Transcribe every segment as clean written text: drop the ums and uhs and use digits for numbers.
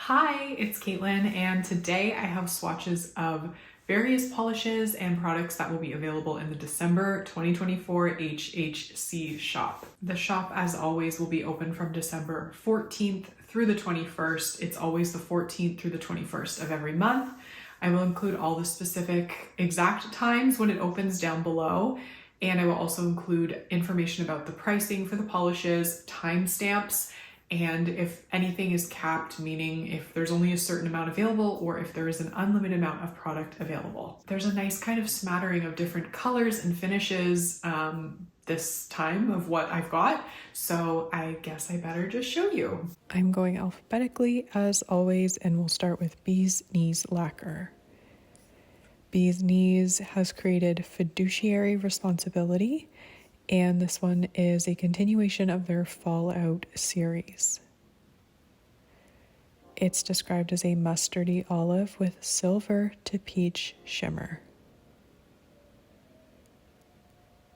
Hi, it's Caitlin, and today I have swatches of various polishes and products that will be available in the December 2024 HHC shop. The shop, as always, will be open from December 14th through the 21st. It's always the 14th through the 21st of every month. I will include all the specific exact times when it opens down below, and I will also include information about the pricing for the polishes, timestamps, and if anything is capped, meaning if there's only a certain amount available or if there is an unlimited amount of product available. There's a nice kind of smattering of different colors and finishes this time of what I've got, so I guess I better just show you. I'm going alphabetically as always, and we'll start with Bee's Knees Lacquer. Bee's Knees has created Fiduciary Responsibility, and this one is a continuation of their Fallout series. It's described as a mustardy olive with silver to peach shimmer.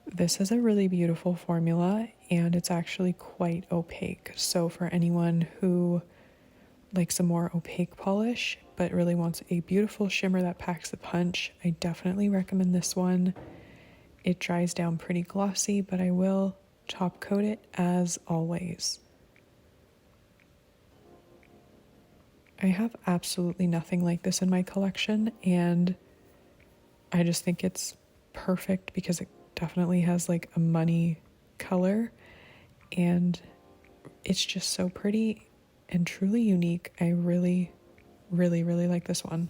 This is a really beautiful formula, and it's actually quite opaque. So for anyone who likes a more opaque polish but really wants a beautiful shimmer that packs the punch, I definitely recommend this one. It dries down pretty glossy, but I will top coat it as always. I have absolutely nothing like this in my collection, and I just think it's perfect because it definitely has like a money color, and it's just so pretty and truly unique. I really, really, really like this one.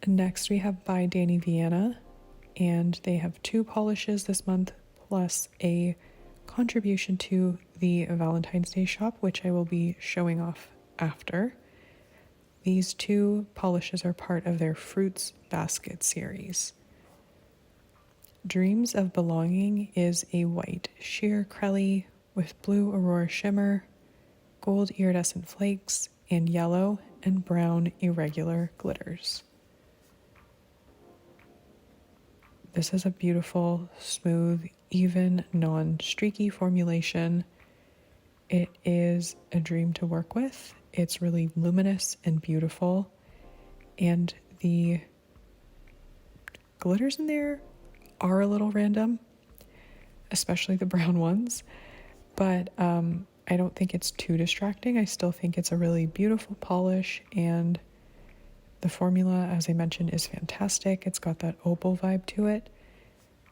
Next, we have by Dany Vianna, and they have 2 polishes this month plus a contribution to the Valentine's Day shop, which I will be showing off after. These 2 polishes are part of their Fruits Basket series. Dreams of Belonging is a white sheer crelly with blue aurora shimmer, gold iridescent flakes, and yellow and brown irregular glitters. This is a beautiful, smooth, even, non-streaky formulation. It is a dream to work with. It's really luminous and beautiful, and the glitters in there are a little random, especially the brown ones, but I don't think it's too distracting. I still think it's a really beautiful polish, and the formula, as I mentioned, is fantastic. It's got that opal vibe to it,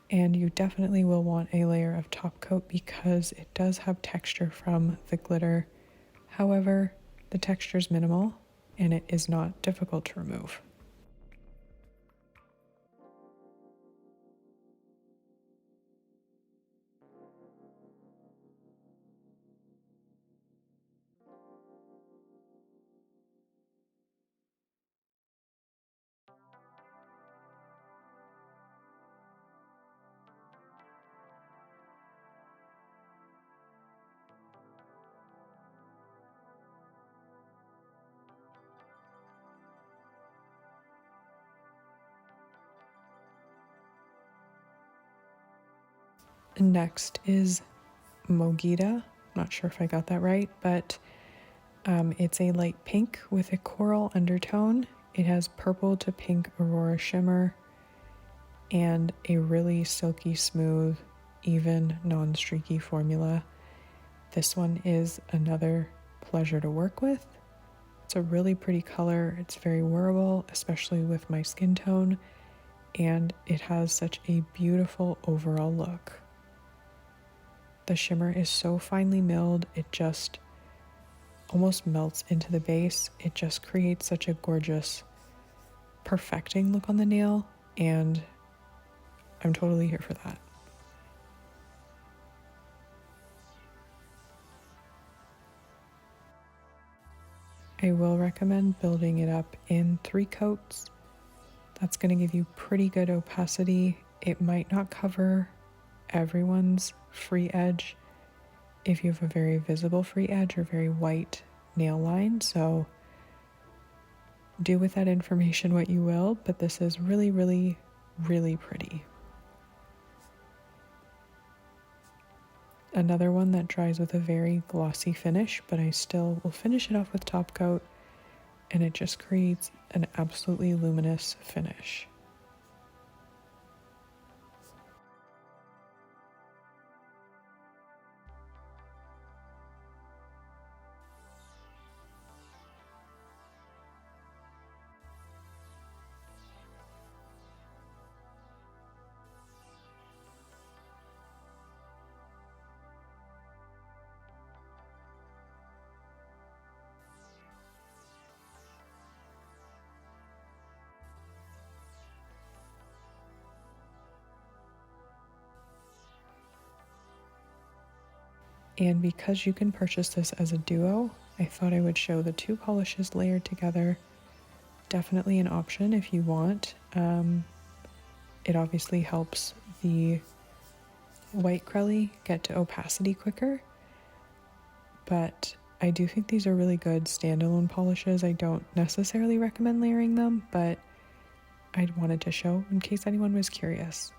and you definitely will want a layer of top coat because it does have texture from the glitter. However, the texture is minimal and it is not difficult to remove. Next is Mogeta. Not sure if I got that right, but it's a light pink with a coral undertone. It has purple to pink aurora shimmer and a really silky smooth, even, non-streaky formula. This one is another pleasure to work with. It's a really pretty color. It's very wearable, especially with my skin tone, and it has such a beautiful overall look. The shimmer is so finely milled, it just almost melts into the base. It just creates such a gorgeous, perfecting look on the nail, and I'm totally here for that. I will recommend building it up in 3 coats. That's going to give you pretty good opacity It might not cover everyone's free edge if you have a very visible free edge or very white nail line, so do with that information what you will, but this is really, really, really pretty. Another one that dries with a very glossy finish, but I still will finish it off with top coat, and it just creates an absolutely luminous finish. And because you can purchase this as a duo, I thought I would show the two polishes layered together. Definitely an option if you want. It obviously helps the white Crelly get to opacity quicker, but I do think these are really good standalone polishes. I don't necessarily recommend layering them, but I wanted to show in case anyone was curious.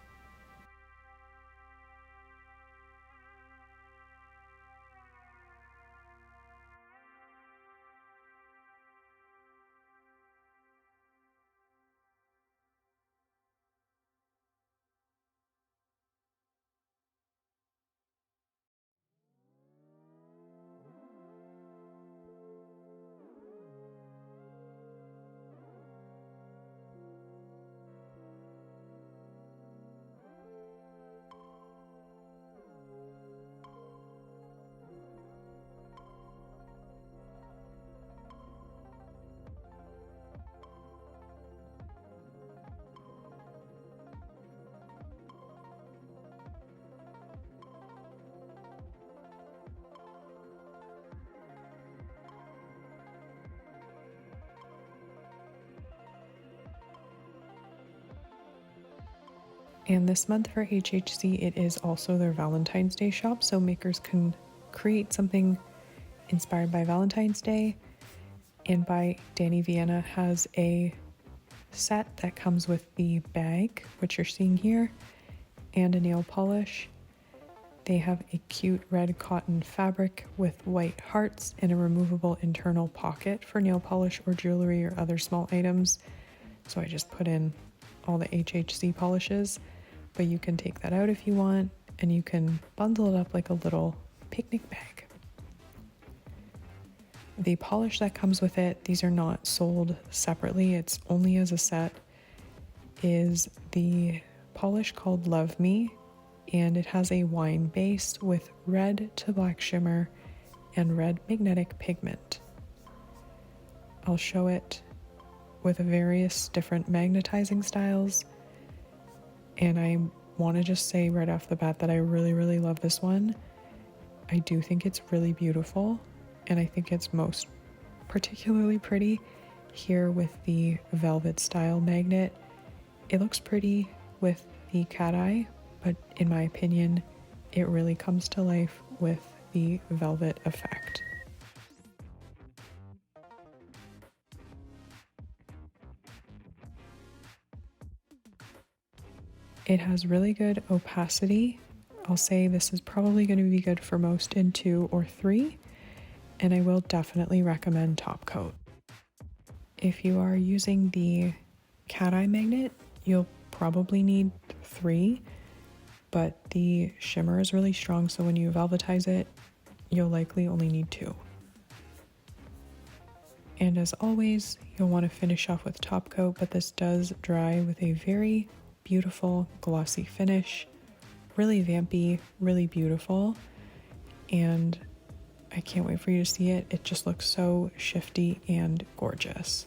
And this month for HHC, it is also their Valentine's Day shop, so makers can create something inspired by Valentine's Day. And by Dany Vianna has a set that comes with the bag, which you're seeing here, and a nail polish. They have a cute red cotton fabric with white hearts and a removable internal pocket for nail polish or jewelry or other small items. So I just put in all the HHC polishes, but you can take that out if you want, and you can bundle it up like a little picnic bag. The polish that comes with it, these are not sold separately, it's only as a set, is the polish called Love Me, and it has a wine base with red to black shimmer and red magnetic pigment. I'll show it with various different magnetizing styles, and I want to just say right off the bat that I really, really love this one. I do think it's really beautiful, and I think it's most particularly pretty here with the velvet style magnet. It looks pretty with the cat eye, but in my opinion, it really comes to life with the velvet effect. It has really good opacity. I'll say this is probably going to be good for most in 2 or 3, and I will definitely recommend top coat. If you are using the cat eye magnet, you'll probably need 3, but the shimmer is really strong, so when you velvetize it, you'll likely only need 2. And as always, you'll want to finish off with top coat, but this does dry with a very beautiful glossy finish, really vampy, really beautiful, and I can't wait for you to see it. It just looks so shifty and gorgeous.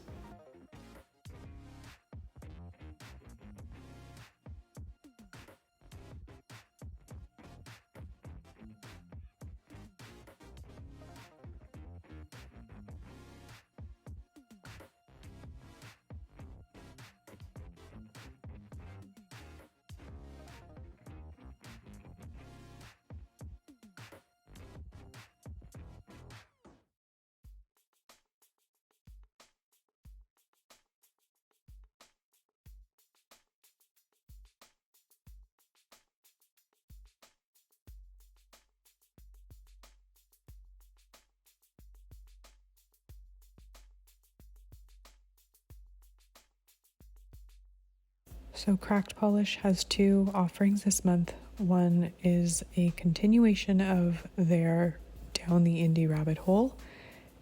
So Cracked Polish has two offerings this month. One is a continuation of their Down the Indie Rabbit Hole,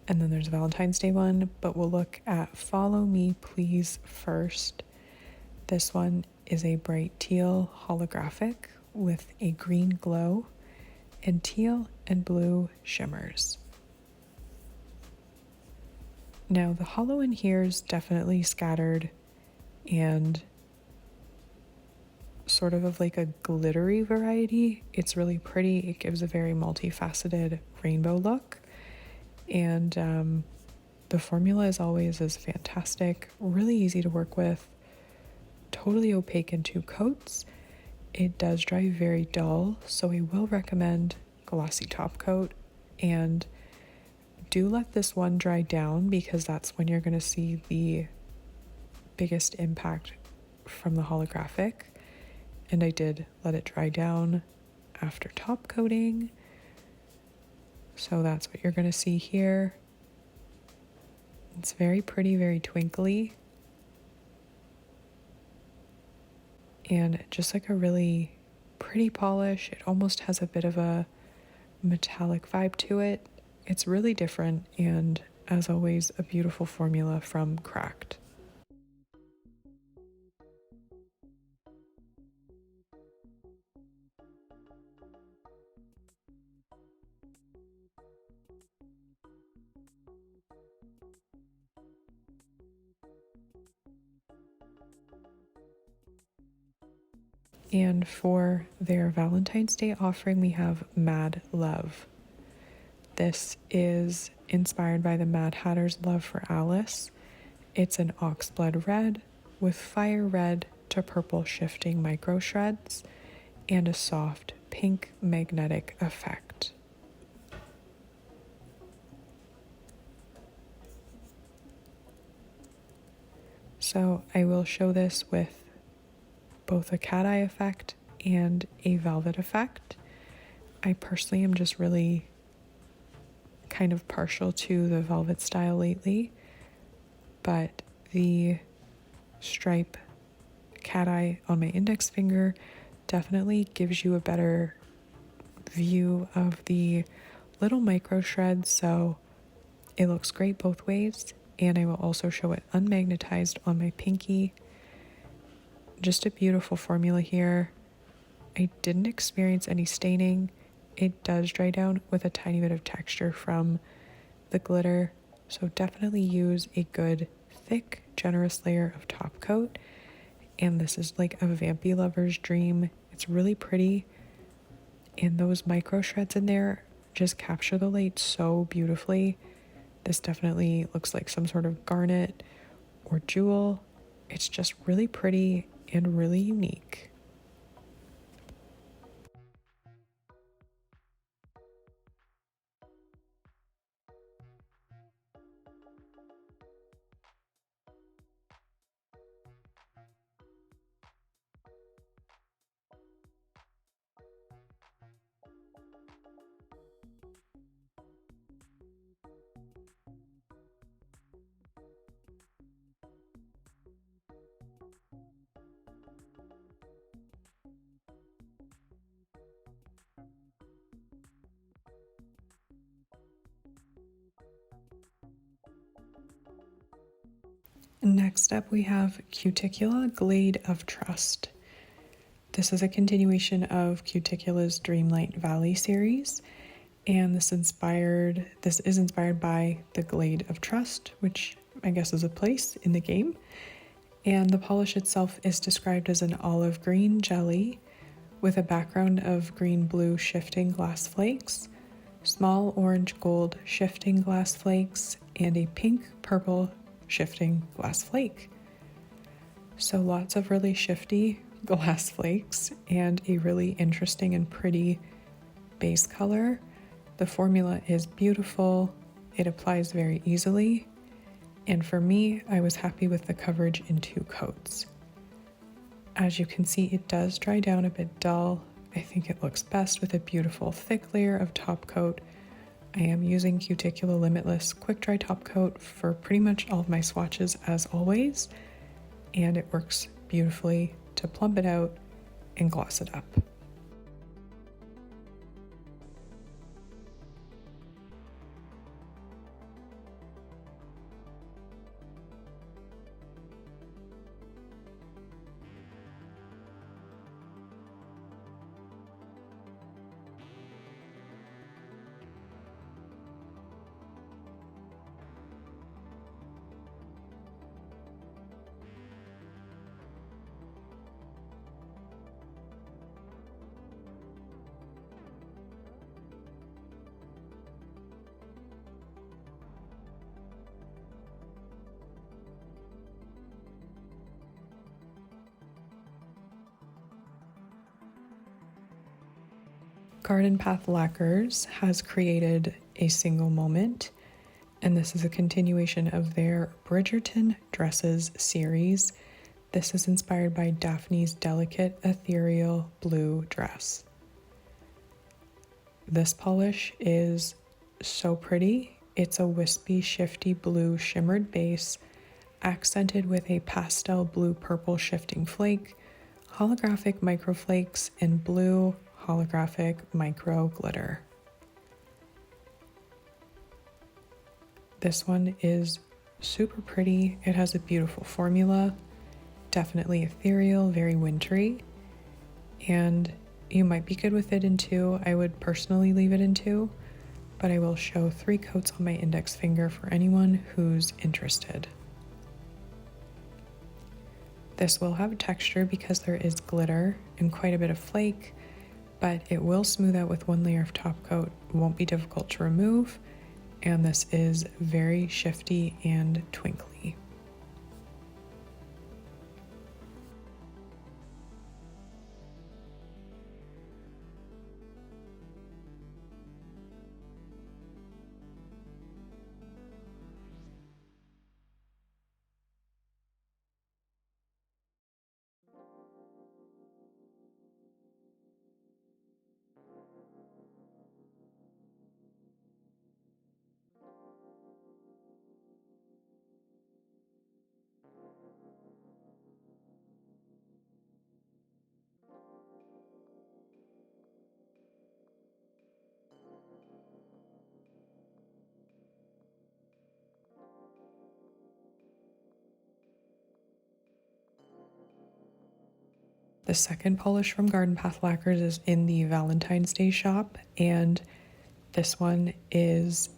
and then there's a Valentine's Day one, but we'll look at Follow Me Please first. This one is a bright teal holographic with a green glow and teal and blue shimmers. Now the hollow in here is definitely scattered and sort of like a glittery variety. It's really pretty. It gives a very multifaceted rainbow look. And the formula as always is fantastic, really easy to work with, totally opaque in 2 coats. It does dry very dull, so I will recommend glossy top coat, and do let this one dry down because that's when you're going to see the biggest impact from the holographic. And I did let it dry down after top coating. So that's what you're going to see here. It's very pretty, very twinkly. And just like a really pretty polish. It almost has a bit of a metallic vibe to it. It's really different, and as always, a beautiful formula from Cracked. And for their Valentine's Day offering, we have Mad Love. This is inspired by the Mad Hatter's love for Alice. It's an oxblood red with fire red to purple shifting micro shreds and a soft pink magnetic effect. So I will show this with both a cat eye effect and a velvet effect. I personally am just really kind of partial to the velvet style lately, but the stripe cat eye on my index finger definitely gives you a better view of the little micro shreds, so it looks great both ways. And I will also show it unmagnetized on my pinky. Just a beautiful formula here. I didn't experience any staining. It does dry down with a tiny bit of texture from the glitter, so definitely use a good thick generous layer of top coat. And this is like a vampy lover's dream. It's really pretty, and those micro shreds in there just capture the light so beautifully. This definitely looks like some sort of garnet or jewel. It's just really pretty and really unique. Next up, we have Cuticula Glade of Trust. This is a continuation of Cuticula's Dreamlight Valley series, and this is inspired by the Glade of Trust, which I guess is a place in the game. And the polish itself is described as an olive green jelly with a background of green-blue shifting glass flakes, small orange-gold shifting glass flakes, and a pink-purple shifting glass flake. So lots of really shifty glass flakes and a really interesting and pretty base color. The formula is beautiful. It applies very easily. And for me, I was happy with the coverage in 2 coats. As you can see, it does dry down a bit dull. I think it looks best with a beautiful thick layer of top coat. I am using Cuticula Limitless Quick Dry Top Coat for pretty much all of my swatches as always, and it works beautifully to plump it out and gloss it up. Garden Path Lacquers has created a single moment, and this is a continuation of their Bridgerton Dresses series. This is inspired by Daphne's delicate ethereal blue dress. This polish is so pretty. It's a wispy, shifty blue shimmered base, accented with a pastel blue-purple shifting flake, holographic microflakes, and blue holographic micro glitter. This one is super pretty. It has a beautiful formula, definitely ethereal, very wintry, and you might be good with it in 2. I would personally leave it in 2, but I will show 3 coats on my index finger for anyone who's interested. This will have texture because there is glitter and quite a bit of flake, but it will smooth out with 1 layer of top coat. It won't be difficult to remove, and this is very shifty and twinkly. The second polish from Garden Path Lacquers is in the Valentine's Day shop, and this one is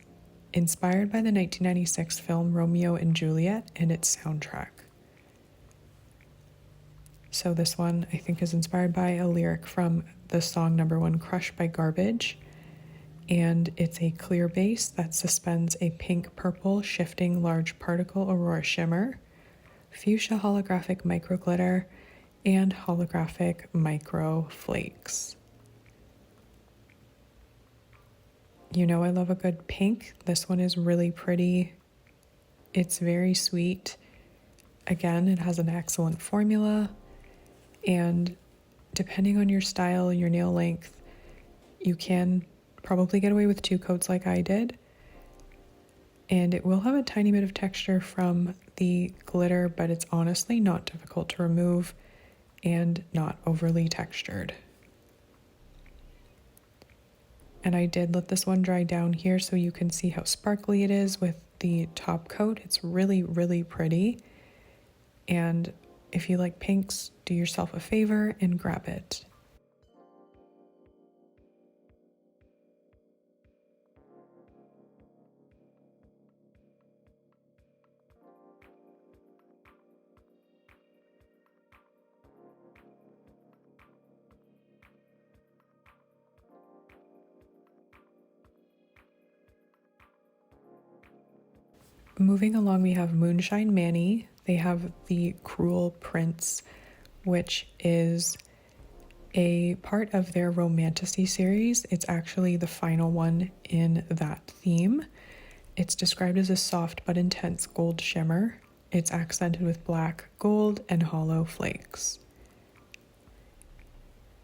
inspired by the 1996 film Romeo and Juliet and its soundtrack. So this one I think is inspired by a lyric from the song Number 1 Crush by Garbage, and it's a clear base that suspends a pink-purple shifting large particle aurora shimmer, fuchsia holographic micro glitter, and holographic micro flakes. You know I love a good pink. This one is really pretty. It's very sweet. Again, it has an excellent formula, and depending on your style, your nail length, you can probably get away with 2 coats like I did. And it will have a tiny bit of texture from the glitter, but it's honestly not difficult to remove and not overly textured. And I did let this one dry down here so you can see how sparkly it is with the top coat. It's really, really pretty. And if you like pinks, do yourself a favor and grab it. Moving along, we have Moonshine Manny. They have the Cruel Prince, which is a part of their Romantasy series. It's actually the final one in that theme. It's described as a soft but intense gold shimmer. It's accented with black, gold, and hollow flakes.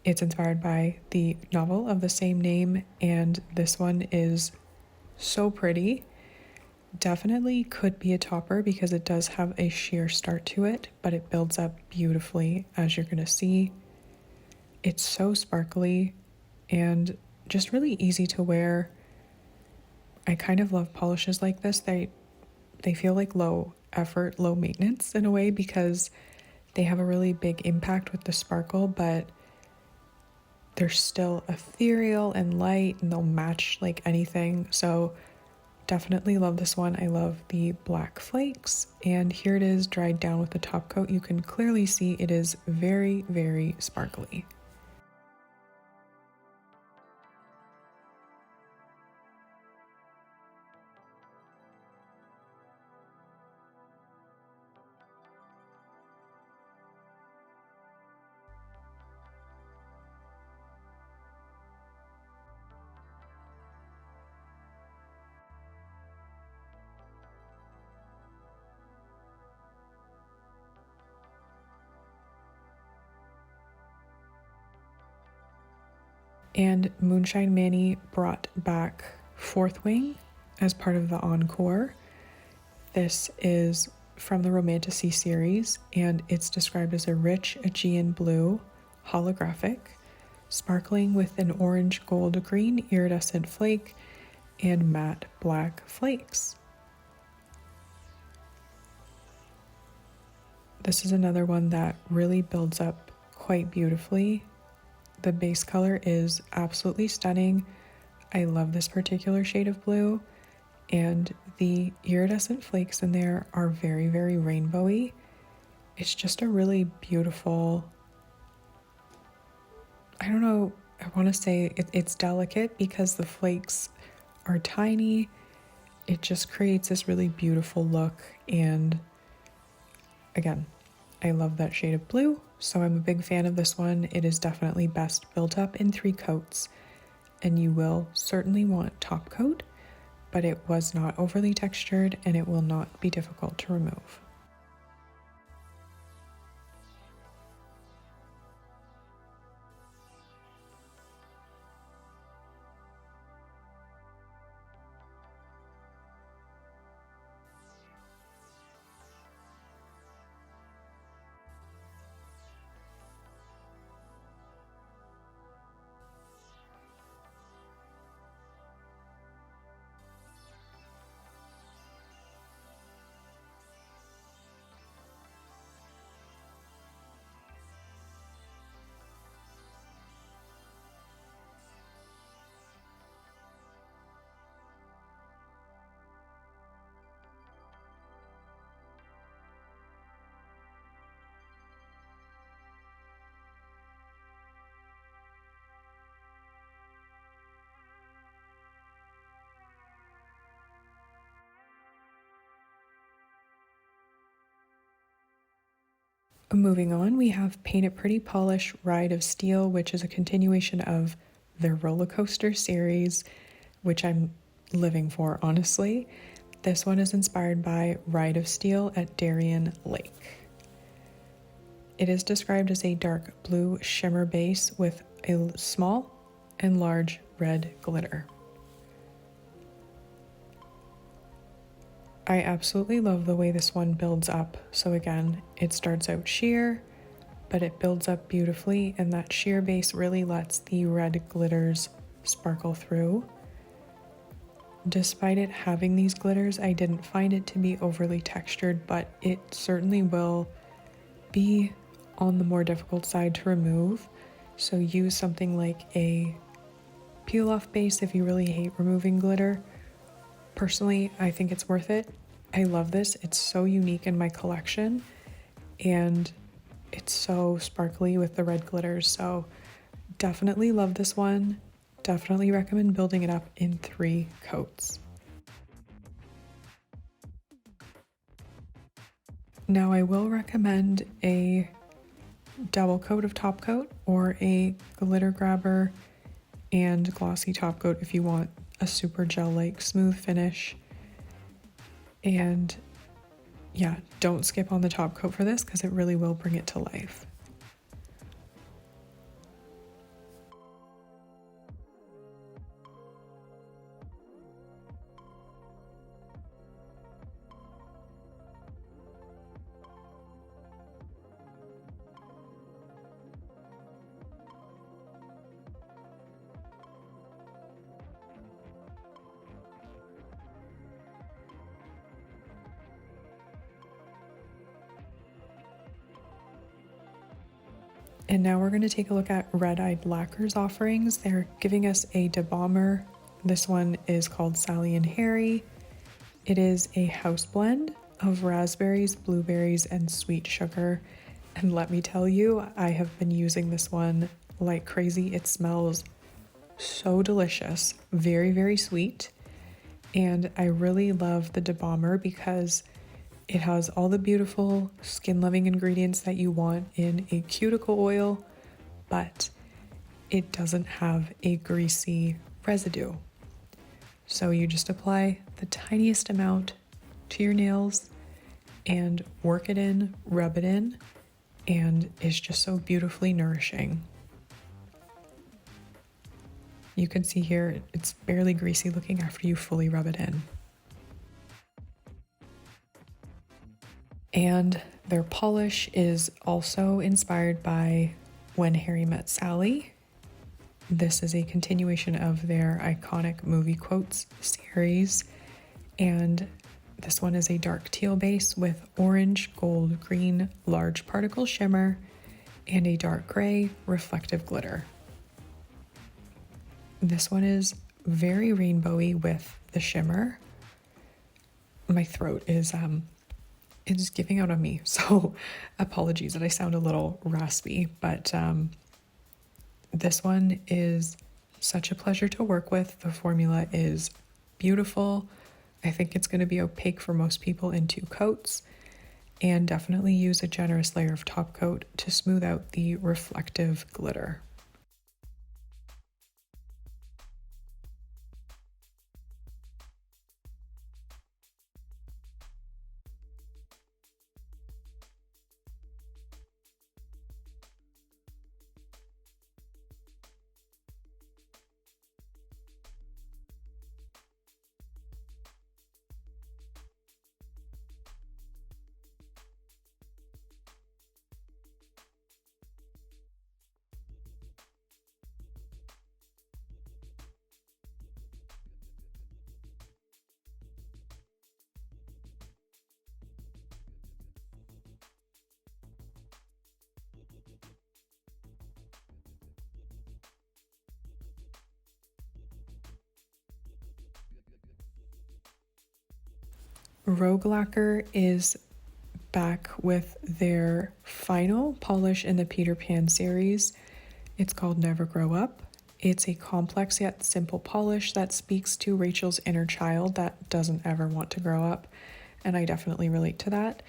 It's inspired by the novel of the same name, and this one is so pretty. definitely could be a topper because it does have a sheer start to it, but it builds up beautifully, as you're gonna see. It's so sparkly and just really easy to wear. I kind of love polishes like this. They feel like low effort, low maintenance in a way, because they have a really big impact with the sparkle, but they're still ethereal and light, and they'll match like anything. So definitely love this one. I love the black flakes, and here it is dried down with the top coat. You can clearly see it is very, very sparkly. And Moonshine Manny brought back Fourth Wing as part of the Encore. This is from the Romantasy series, and it's described as a rich Aegean blue, holographic, sparkling with an orange gold green iridescent flake and matte black flakes. This is another one that really builds up quite beautifully. The base color is absolutely stunning. I love this particular shade of blue, and the iridescent flakes in there are very, very rainbowy. It's just a really beautiful, I don't know, I want to say it's delicate because the flakes are tiny. It just creates this really beautiful look, and again, I love that shade of blue, so I'm a big fan of this one. It is definitely best built up in 3 coats, and you will certainly want top coat, but it was not overly textured and it will not be difficult to remove. Moving on, we have Paint It Pretty Polish Ride of Steel, which is a continuation of their roller coaster series, which I'm living for, honestly. This one is inspired by Ride of Steel at Darien Lake. It is described as a dark blue shimmer base with a small and large red glitter. I absolutely love the way this one builds up. So again, it starts out sheer, but it builds up beautifully, and that sheer base really lets the red glitters sparkle through. Despite it having these glitters, I didn't find it to be overly textured, but it certainly will be on the more difficult side to remove. So use something like a peel-off base if you really hate removing glitter. Personally, I think it's worth it. I love this. It's so unique in my collection, and it's so sparkly with the red glitters. So definitely love this one. Definitely recommend building it up in 3 coats. Now I will recommend a double coat of top coat or a glitter grabber and glossy top coat if you want a super gel-like smooth finish. And yeah, don't skip on the top coat for this because it really will bring it to life. And now we're going to take a look at Red Eyed Lacquers offerings. They're giving us a Balm-er. This one is called Sally and Harry. It is a house blend of raspberries, blueberries, and sweet sugar. And let me tell you, I have been using this one like crazy. It smells so delicious, very, very sweet. And I really love the Balm-er because it has all the beautiful skin-loving ingredients that you want in a cuticle oil, but it doesn't have a greasy residue. So you just apply the tiniest amount to your nails and work it in, rub it in, and it's just so beautifully nourishing. You can see here, it's barely greasy looking after you fully rub it in. And their polish is also inspired by When Harry Met Sally. This is a continuation of their iconic movie quotes series. And this one is a dark teal base with orange, gold, green, large particle shimmer, and a dark gray reflective glitter. This one is very rainbowy with the shimmer. My throat is giving out on me, so apologies that I sound a little raspy, but this one is such a pleasure to work with. The formula is beautiful. I think it's going to be opaque for most people in 2 coats, and definitely use a generous layer of top coat to smooth out the reflective glitter. Rogue Lacquer is back with their final polish in the Peter Pan series. It's called Never Grow Up. It's a complex yet simple polish that speaks to Rachel's inner child that doesn't ever want to grow up, and I definitely relate to that.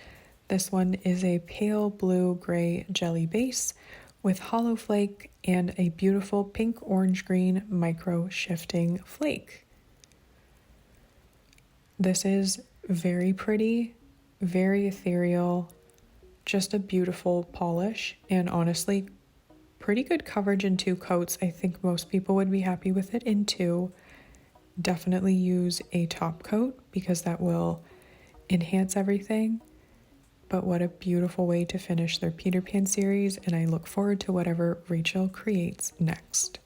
This one is a pale blue-gray jelly base with hollow flake and a beautiful pink orange green micro shifting flake. This is very pretty, very ethereal, just a beautiful polish, and honestly, pretty good coverage in 2 coats. I think most people would be happy with it in 2. Definitely use a top coat because that will enhance everything. But what a beautiful way to finish their Peter Pan series, and I look forward to whatever Rachel creates next.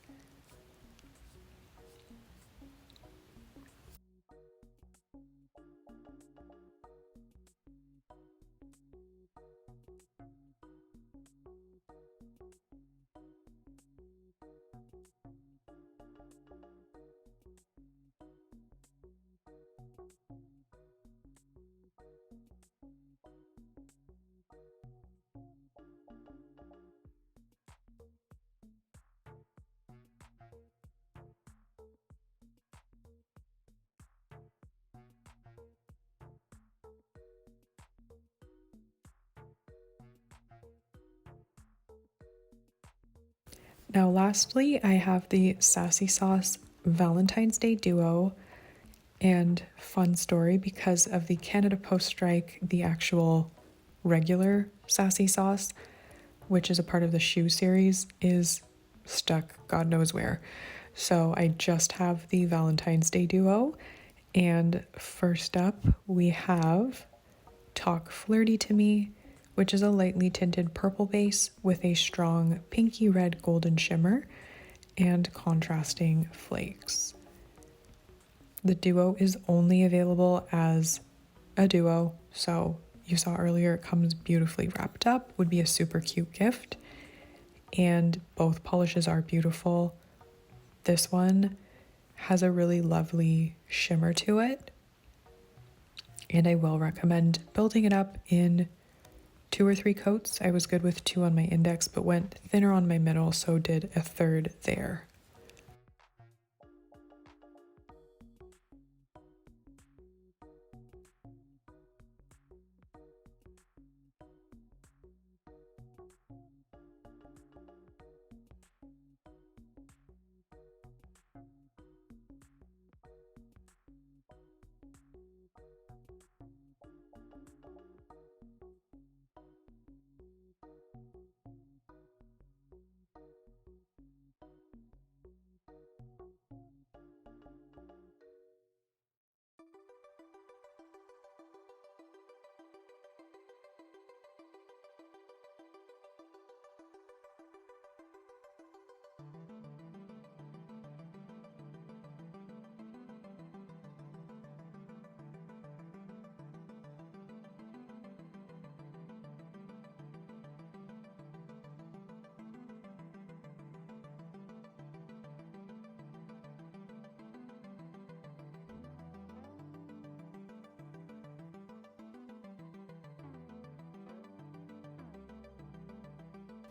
Now lastly, I have the Sassy Sauce Valentine's Day Duo, and fun story, because of the Canada Post strike, the actual regular Sassy Sauce, which is a part of the shoe series, is stuck God knows where. So I just have the Valentine's Day Duo, and first up we have Talk Flirty to Me, which is a lightly tinted purple base with a strong pinky red golden shimmer and contrasting flakes. The duo is only available as a duo, so you saw earlier it comes beautifully wrapped up, would be a super cute gift. and both polishes are beautiful. This one has a really lovely shimmer to it, and I will recommend building it up in 2 or 3 coats. I was good with 2 on my index, but went thinner on my middle, so did a 3rd there.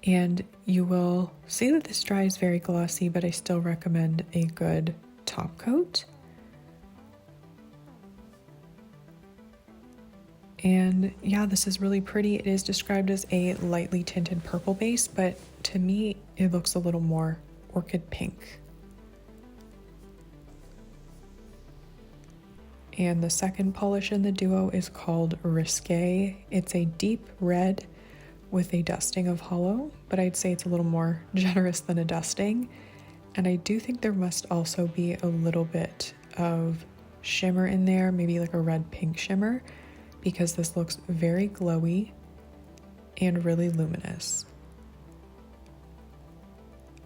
And you will see that this dries very glossy, but I still recommend a good top coat. And yeah, this is really pretty. It is described as a lightly tinted purple base, but to me, it looks a little more orchid pink. And the second polish in the duo is called Risque. It's a deep red with a dusting of hollow, but I'd say it's a little more generous than a dusting. And I do think there must also be a little bit of shimmer in there, maybe like a red pink shimmer, because this looks very glowy and really luminous.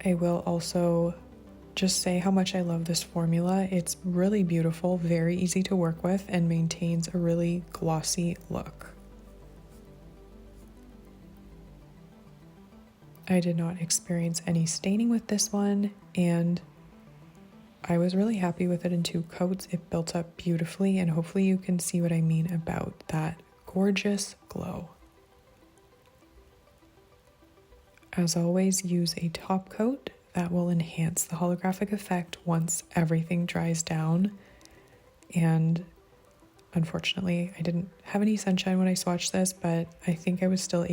I will also just say how much I love this formula. It's really beautiful, very easy to work with, and maintains a really glossy look. I did not experience any staining with this one, and I was really happy with it in 2 coats. It built up beautifully, and hopefully you can see what I mean about that gorgeous glow. As always, use a top coat. That will enhance the holographic effect once everything dries down. And unfortunately, I didn't have any sunshine when I swatched this, but I think I was still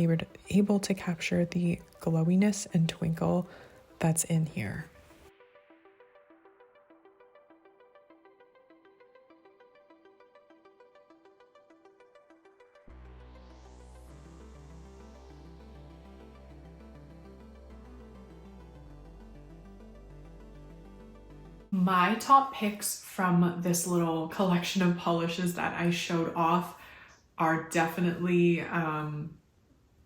able to capture the glowiness and twinkle that's in here. My top picks from this little collection of polishes that I showed off are definitely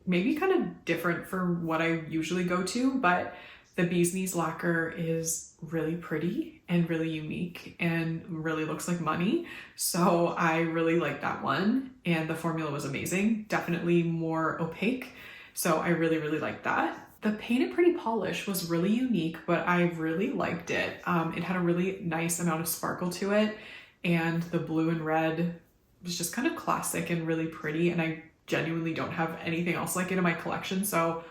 maybe kind of different for what I usually go to, but the Bee's Knees Lacquer is really pretty and really unique and really looks like money. So I really like that one, and the formula was amazing, definitely more opaque. So I really, really like that. The Painted Pretty polish was really unique, but I really liked it. It had a really nice amount of sparkle to it, and the blue and red was just kind of classic and really pretty, and I genuinely don't have anything else like it in my collection, so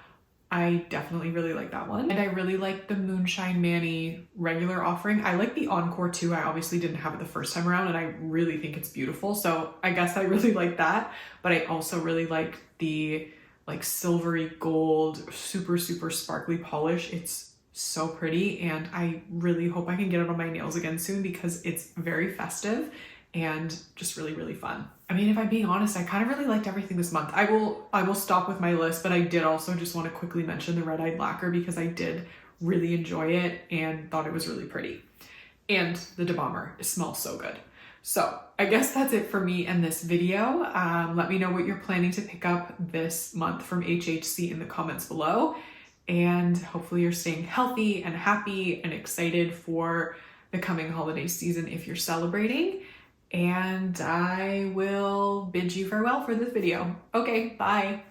I definitely really like that one. And I really like the Moonshine Manny regular offering. I like the Encore too. I obviously didn't have it the first time around, and I really think it's beautiful, so I guess I really like that. But I also really like the like silvery gold, super, super sparkly polish. It's so pretty, and I really hope I can get it on my nails again soon because it's very festive and just really, really fun. I mean, if I'm being honest, I kind of really liked everything this month. I will stop with my list, but I did also just want to quickly mention the Red Eyed Lacquer because I did really enjoy it and thought it was really pretty. And the Balm-er, it smells so good. So I guess that's it for me in this video. Let me know what you're planning to pick up this month from HHC in the comments below. And hopefully you're staying healthy and happy and excited for the coming holiday season if you're celebrating. And I will bid you farewell for this video. Okay, bye.